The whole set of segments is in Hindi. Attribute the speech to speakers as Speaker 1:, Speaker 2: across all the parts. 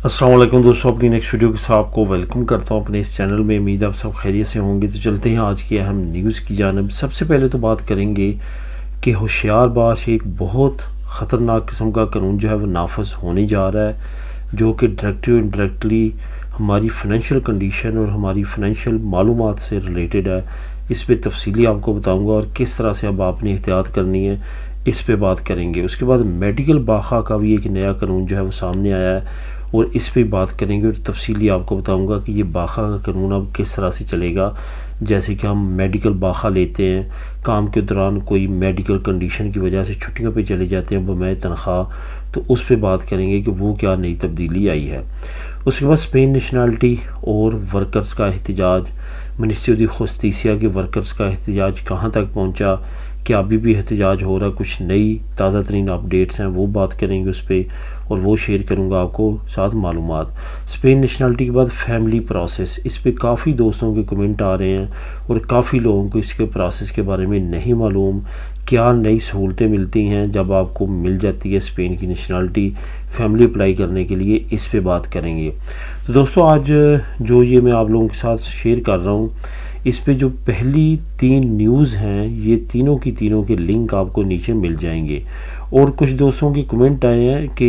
Speaker 1: अस्सलाम वालेकुम दोस्तों, अपनी नेक्स्ट वीडियो के साथ आपको वेलकम करता हूं अपने इस चैनल में। उम्मीद आप सब खैरियत से होंगे। तो चलते हैं आज की अहम न्यूज़ की जानिब। सबसे पहले तो बात करेंगे कि होशियारबाश एक बहुत ख़तरनाक किस्म का कानून जो है वो नाफज होने जा रहा है, जो कि डायरेक्टली इनडायरेक्टली हमारी फ़ाइनेंशियल कंडीशन और हमारी फ़ाइनेंशियल मालूमात से रिलेटेड है। इस पर तफसीली आपको बताऊँगा और किस तरह से अब आपने एहतियात करनी है, इस पे बात करेंगे। उसके बाद मेडिकल बाखा का भी एक नया कानून जो है वो सामने आया है और इस पे बात करेंगे और तफसीली आपको बताऊंगा कि ये बाखा का कानून अब किस तरह से चलेगा। जैसे कि हम मेडिकल बाखा लेते हैं, काम के दौरान कोई मेडिकल कंडीशन की वजह से छुट्टियों पे चले जाते हैं बमै तनख्वाह, तो उस पे बात करेंगे कि वो क्या नई तब्दीली आई है। उसके बाद स्पेन नेशनैलिटी और वर्कर्स का एहतजाज, मिनिस्ट्री दी जुस्टिसिया के वर्कर्स का एहतजाज कहाँ तक पहुँचा, क्या अभी भी एहतजाज हो रहा है, कुछ नई ताज़ा तरीन अपडेट्स हैं वो बात करेंगे उस पर, और वो शेयर करूंगा आपको साथ मालूमात। स्पेन नेशनैलिटी के बाद फैमिली प्रोसेस, इस पे काफ़ी दोस्तों के कमेंट आ रहे हैं और काफ़ी लोगों को इसके प्रोसेस के बारे में नहीं मालूम, क्या नई सहूलतें मिलती हैं जब आपको मिल जाती है स्पेन की नेशनैलिटी फैमिली अप्लाई करने के लिए, इस पे बात करेंगे। तो दोस्तों आज जो ये मैं आप लोगों के साथ शेयर कर रहा हूँ, इस पे जो पहली 3 न्यूज़ हैं ये तीनों की तीनों के लिंक आपको नीचे मिल जाएंगे। और कुछ दोस्तों के कमेंट आए हैं कि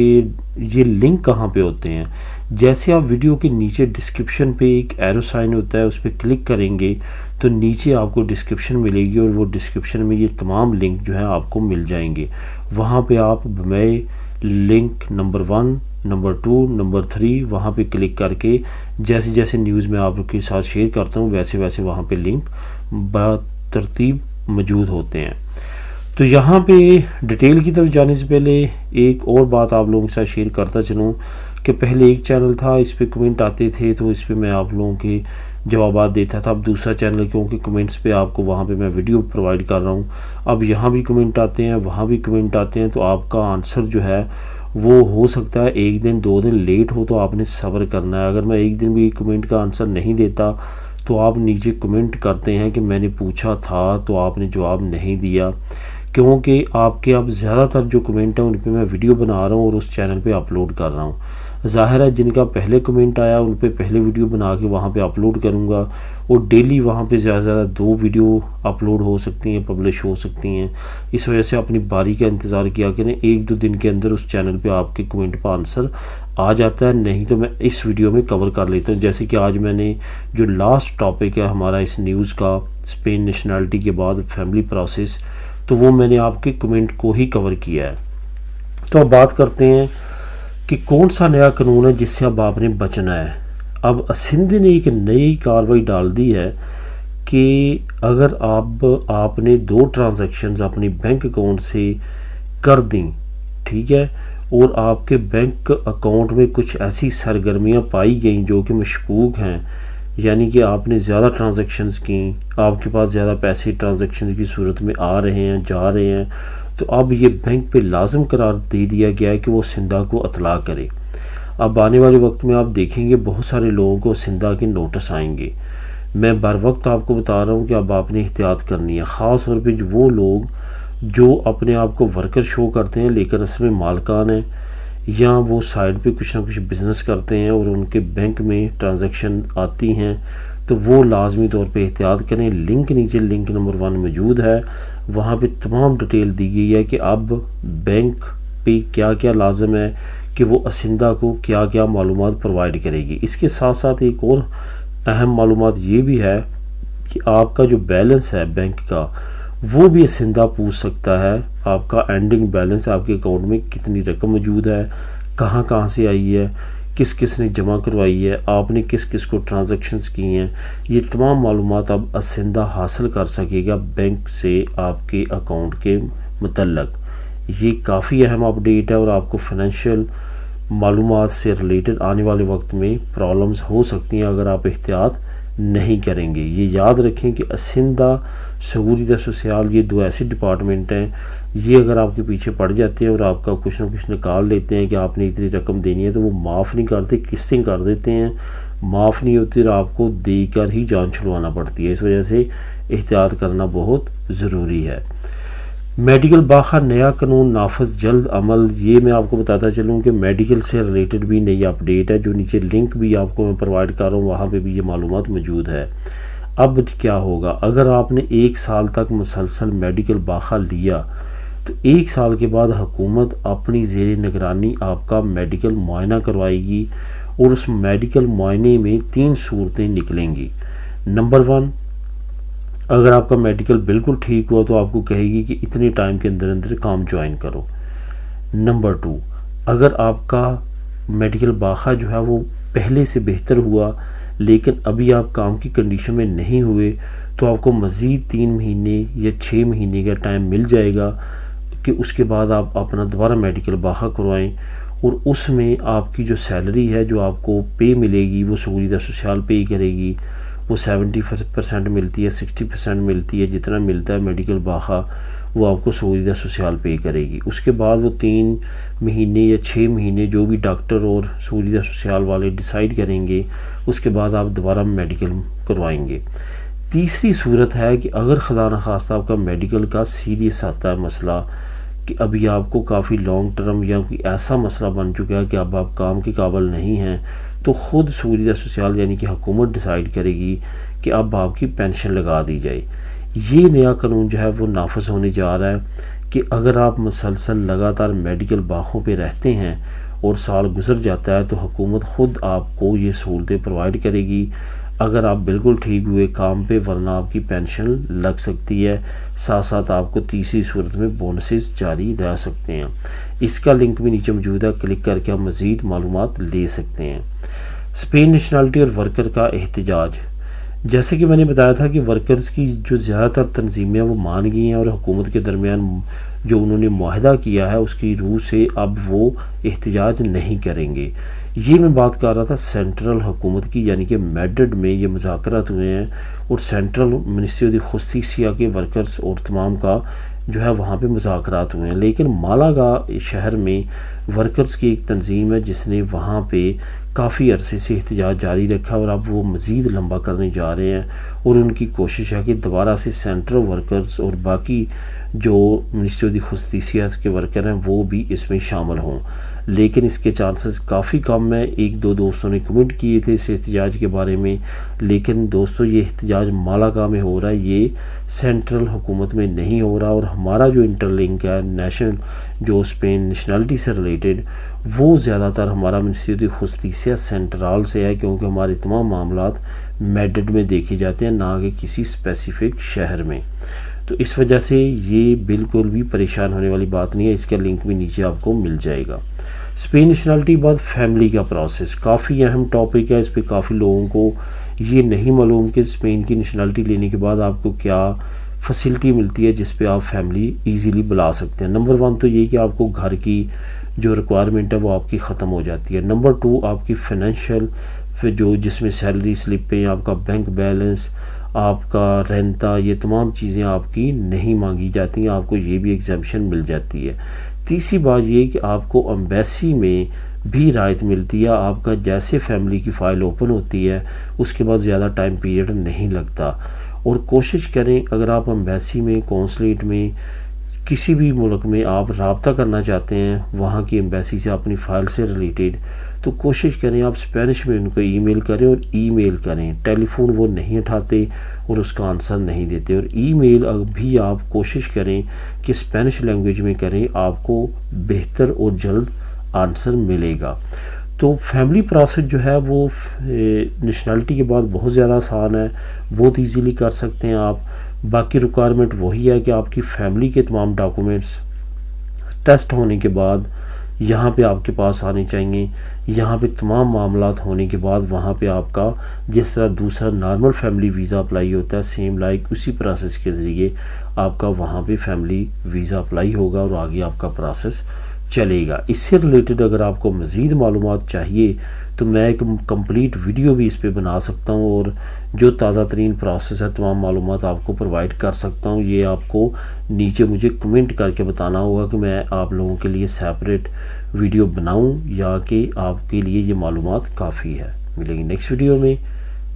Speaker 1: ये लिंक कहाँ पे होते हैं। जैसे आप वीडियो के नीचे डिस्क्रिप्शन पे एक एरो साइन होता है, उस पर क्लिक करेंगे तो नीचे आपको डिस्क्रिप्शन मिलेगी और वो डिस्क्रिप्शन में ये तमाम लिंक जो है आपको मिल जाएंगे। वहाँ पे आप बमै लिंक नंबर 1, नंबर 2, नंबर 3 वहाँ पे क्लिक करके जैसे जैसे न्यूज़ मैं आप लोग के साथ शेयर करता हूँ वैसे वैसे वहाँ पे लिंक बतरतीब मौजूद होते हैं। तो यहाँ पे डिटेल की तरफ जाने से पहले एक और बात आप लोगों के साथ शेयर करता चलूँ कि पहले एक चैनल था, इस पे कमेंट आते थे तो इस पे मैं आप लोगों के जवाब देता था। अब दूसरा चैनल, क्योंकि कमेंट्स पे आपको वहाँ पे मैं वीडियो प्रोवाइड कर रहा हूँ, अब यहाँ भी कमेंट आते हैं वहाँ भी कमेंट आते हैं, तो आपका आंसर जो है वो हो सकता है 1 दिन 2 दिन लेट हो, तो आपने सब्र करना है। अगर मैं 1 दिन भी कमेंट का आंसर नहीं देता तो आप नीचे कमेंट करते हैं कि मैंने पूछा था तो आपने जवाब नहीं दिया, क्योंकि आपके अब ज़्यादातर जो कमेंट हैं उन पर मैं वीडियो बना रहा हूँ और उस चैनल पे अपलोड कर रहा हूँ। ज़ाहिर है जिनका पहले कमेंट आया उन पे पहले वीडियो बना के वहाँ पे अपलोड करूँगा और डेली वहाँ पे ज़्यादा से ज़्यादा 2 वीडियो अपलोड हो सकती हैं, पब्लिश हो सकती हैं। इस वजह से अपनी बारी का इंतज़ार किया करें, 1-2 दिन के अंदर उस चैनल पे आपके कमेंट पर आंसर आ जाता है, नहीं तो मैं इस वीडियो में कवर कर लेता हूँ। जैसे कि आज मैंने जो लास्ट टॉपिक है हमारा इस न्यूज़ का, स्पेन नेशनैलिटी के बाद फैमिली प्रोसेस, तो वो मैंने आपके कमेंट को ही कवर किया है। तो अब बात करते हैं कि कौन सा नया कानून है जिससे अब आपने बचना है। अब सिंध ने एक नई कार्रवाई डाल दी है कि अगर आपने 2 ट्रांजैक्शंस अपनी बैंक अकाउंट से कर दी, ठीक है, और आपके बैंक अकाउंट में कुछ ऐसी सरगर्मियां पाई गई जो कि मशकूक हैं, यानी कि आपने ज़्यादा ट्रांजैक्शंस की, आपके पास ज़्यादा पैसे ट्रांजैक्शन की सूरत में आ रहे हैं जा रहे हैं, तो अब ये बैंक पे लाजम करार दे दिया गया है कि वो सिंधा को इत्तला करे। अब आने वाले वक्त में आप देखेंगे बहुत सारे लोगों को सिंधा के नोटिस आएंगे। मैं बर वक्त आपको बता रहा हूँ कि अब आपने एहतियात करनी है, ख़ास तौर पर वो लोग जो अपने आप को वर्कर शो करते हैं लेकिन असल में मालकान हैं, या वो साइड पे कुछ ना कुछ बिज़नेस करते हैं और उनके बैंक में ट्रांजैक्शन आती हैं, तो वो लाजमी तौर पे एहतियात करें। लिंक नीचे लिंक नंबर 1 मौजूद है, वहाँ पे तमाम डिटेल दी गई है कि अब बैंक पे क्या क्या लाजम है कि वो असिंदा को क्या क्या मालूमात प्रोवाइड करेगी। इसके साथ साथ एक और अहम मालूमात ये भी है कि आपका जो बैलेंस है बैंक का वो भी असिंदा पूछ सकता है, आपका एंडिंग बैलेंस आपके अकाउंट में कितनी रकम मौजूद है, कहाँ कहाँ से आई है, किस किस ने जमा करवाई है, आपने किस किस को ट्रांजैक्शंस की हैं, ये तमाम मालूमात अब असिंदा हासिल कर सकेगा बैंक से आपके अकाउंट के मुतल्लक। ये काफ़ी अहम अपडेट है और आपको फाइनेंशियल मालूमात से रिलेटेड आने वाले वक्त में प्रॉब्लम्स हो सकती हैं अगर आप एहतियात नहीं करेंगे। ये याद रखें कि असिंदा, सहूलियत सोशल, ये 2 ऐसे डिपार्टमेंट हैं, ये अगर आपके पीछे पड़ जाते हैं और आपका कुछ ना कुछ निकाल लेते हैं कि आपने इतनी रकम देनी है, तो वो माफ़ नहीं करते, किस्तें कर देते हैं, माफ़ नहीं होती और आपको देकर ही जान छुड़वाना पड़ती है। इस वजह से एहतियात करना बहुत ज़रूरी है। मेडिकल बाखा नया कानून नाफज जल्द अमल। ये मैं आपको बताता चलूँ कि मेडिकल से रिलेटेड भी नई अपडेट है, जो नीचे लिंक भी आपको मैं प्रोवाइड कर रहा हूँ, वहाँ पे भी ये मालूमात मौजूद है। अब क्या होगा, अगर आपने 1 साल तक मुसलसल मेडिकल बाखा लिया तो 1 साल के बाद हुकूमत अपनी ज़ेर निगरानी आपका मेडिकल मुआयना करवाएगी और उस मेडिकल मुआयने में 3 सूरतें निकलेंगी। नंबर 1, अगर आपका मेडिकल बिल्कुल ठीक हुआ तो आपको कहेगी कि इतने टाइम के अंदर अंदर काम ज्वाइन करो। नंबर 2, अगर आपका मेडिकल बाखा जो है वो पहले से बेहतर हुआ लेकिन अभी आप काम की कंडीशन में नहीं हुए तो आपको मज़ीद 3 महीने या 6 महीने का टाइम मिल जाएगा कि उसके बाद आप अपना दोबारा मेडिकल बाखा करवाएं और उसमें आपकी जो सैलरी है, जो आपको पे मिलेगी, वो सहूलियत सोशल पे करेगी। वो 70% मिलती है, 60% मिलती है, जितना मिलता है मेडिकल बाखा वो आपको सहूलियत सोशल पे करेगी। उसके बाद वो 3 महीने या 6 महीने जो भी डॉक्टर और सहूलियत सोशल वाले डिसाइड करेंगे, उसके बाद आप दोबारा मेडिकल करवाएंगे। तीसरी सूरत है कि अगर खुदा न खास्ता आपका मेडिकल का सीरियस आता है मसला, कि अभी आपको काफ़ी लॉन्ग टर्म या कोई ऐसा मसला बन चुका है कि अब आप काम के काबिल नहीं हैं, तो ख़ुद सहूलियत सोशल यानी कि हुकूमत डिसाइड करेगी कि अब आपकी पेंशन लगा दी जाए। ये नया कानून जो है वो नाफज होने जा रहा है कि अगर आप मुसलसल लगातार मेडिकल बाखों पे रहते हैं और साल गुजर जाता है तो हुकूमत ख़ुद आपको ये सहूलतें प्रोवाइड करेगी अगर आप बिल्कुल ठीक हुए काम पे, वरना आपकी पेंशन लग सकती है। साथ साथ आपको तीसरी सूरत में बोनसेस जारी रह सकते हैं। इसका लिंक भी नीचे मौजूद है, क्लिक करके आप मज़ीद मालूमात ले सकते हैं। स्पेन नेशनलिटी और वर्कर का एहतजाज। जैसे कि मैंने बताया था कि वर्कर्स की जो ज़्यादातर तंजीमें वो मान गई हैं और हुकूमत के दरमियान जो उन्होंने मुआहदा किया है उसकी रूह से अब वो एहतजाज नहीं करेंगे। ये मैं बात कर रहा था सेंट्रल हुकूमत की, यानी कि मैड्रिड में ये मुज़ाकरात हुए हैं और सेंट्रल मिनिस्ट्री ऑफ जस्टिस के वर्कर्स और तमाम का जो है वहाँ पे मुज़ाकरात हुए हैं। लेकिन मालागा शहर में वर्कर्स की एक तंजीम है जिसने वहाँ पे काफ़ी अरसे से एहतजाज जारी रखा और अब वो मज़ीद लंबा करने जा रहे हैं और उनकी कोशिश है कि दोबारा से सेंट्रल वर्कर्स और बाकी जो मिनिस्ट्री ऑफ जस्टिस के वर्कर हैं वो भी इसमें शामिल हों। लेकिन इसके चांसेस काफ़ी कम है। 1-2 दोस्तों ने कमेंट किए थे इस एहतजाज के बारे में, लेकिन दोस्तों ये एहतजाज मालागा में हो रहा है, ये सेंट्रल हुकूमत में नहीं हो रहा। और हमारा जो इंटरलिंक है नेशनल जो स्पेन नेशनलिटी से रिलेटेड, वो ज़्यादातर हमारा मिनिस्ट्री ऑफ जस्टिस सेंट्रल से है, क्योंकि हमारे तमाम मामलात मैड्रिड में देखे जाते हैं, ना कि किसी स्पेसिफिक शहर में। तो इस वजह से ये बिल्कुल भी परेशान होने वाली बात नहीं है। इसका लिंक भी नीचे आपको मिल जाएगा। स्पेन नेशनलिटी के बाद फैमिली का प्रोसेस काफ़ी अहम टॉपिक है। इस पे काफ़ी लोगों को ये नहीं मालूम कि स्पेन की नेशनलिटी लेने के बाद आपको क्या फैसिलिटी मिलती है जिस पे आप फैमिली इजीली बुला सकते हैं। नंबर 1 तो ये कि आपको घर की जो रिक्वायरमेंट है वो आपकी ख़त्म हो जाती है। नंबर 2 आपकी फाइनेंशियल फिर जो जिसमें सैलरी स्लिपें, आपका बैंक बैलेंस, आपका रेंटा, ये तमाम चीज़ें आपकी नहीं मांगी जाती हैं, आपको ये भी एग्जाम्पशन मिल जाती है। तीसरी बात ये कि आपको एम्बेसी में भी राहत मिलती है। आपका जैसे फैमिली की फ़ाइल ओपन होती है उसके बाद ज़्यादा टाइम पीरियड नहीं लगता। और कोशिश करें अगर आप एम्बेसी में, कौंसलेट में, किसी भी मुल्क में आप रब्ता करना चाहते हैं वहाँ की एम्बेसी से अपनी फ़ाइल से रिलेटेड, तो कोशिश करें आप स्पेनिश में उनको ईमेल करें और ईमेल करें। टेलीफोन वो नहीं उठाते और उसका आंसर नहीं देते। और ईमेल भी आप कोशिश करें कि स्पेनिश लैंग्वेज में करें, आपको बेहतर और जल्द आंसर मिलेगा। तो फैमिली प्रोसेस जो है वो नेशनलिटी के बाद बहुत ज़्यादा आसान है, बहुत इजीली कर सकते हैं आप। बाकी रिक्वायरमेंट वही है कि आपकी फैमिली के तमाम डॉक्यूमेंट्स टेस्ट होने के बाद यहाँ पे आपके पास आने चाहिए। यहाँ पे तमाम मामलात होने के बाद वहाँ पे आपका जिस तरह दूसरा नॉर्मल फैमिली वीज़ा अप्लाई होता है, सेम लाइक उसी प्रोसेस के ज़रिए आपका वहाँ पे फैमिली वीज़ा अप्लाई होगा और आगे आपका प्रोसेस चलेगा। इससे रिलेटेड अगर आपको मज़ीद मालूमात चाहिए तो मैं एक कंप्लीट वीडियो भी इस पे बना सकता हूँ और जो ताज़ा तरीन प्रोसेस है तमाम मालूमात आपको प्रोवाइड कर सकता हूँ। ये आपको नीचे मुझे कमेंट करके बताना होगा कि मैं आप लोगों के लिए सेपरेट वीडियो बनाऊँ या कि आपके लिए ये मालूमात काफ़ी है। मिलेंगे नेक्स्ट वीडियो में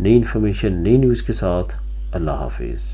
Speaker 1: नई इन्फॉर्मेशन, नई न्यूज़ के साथ। अल्लाह हाफिज़।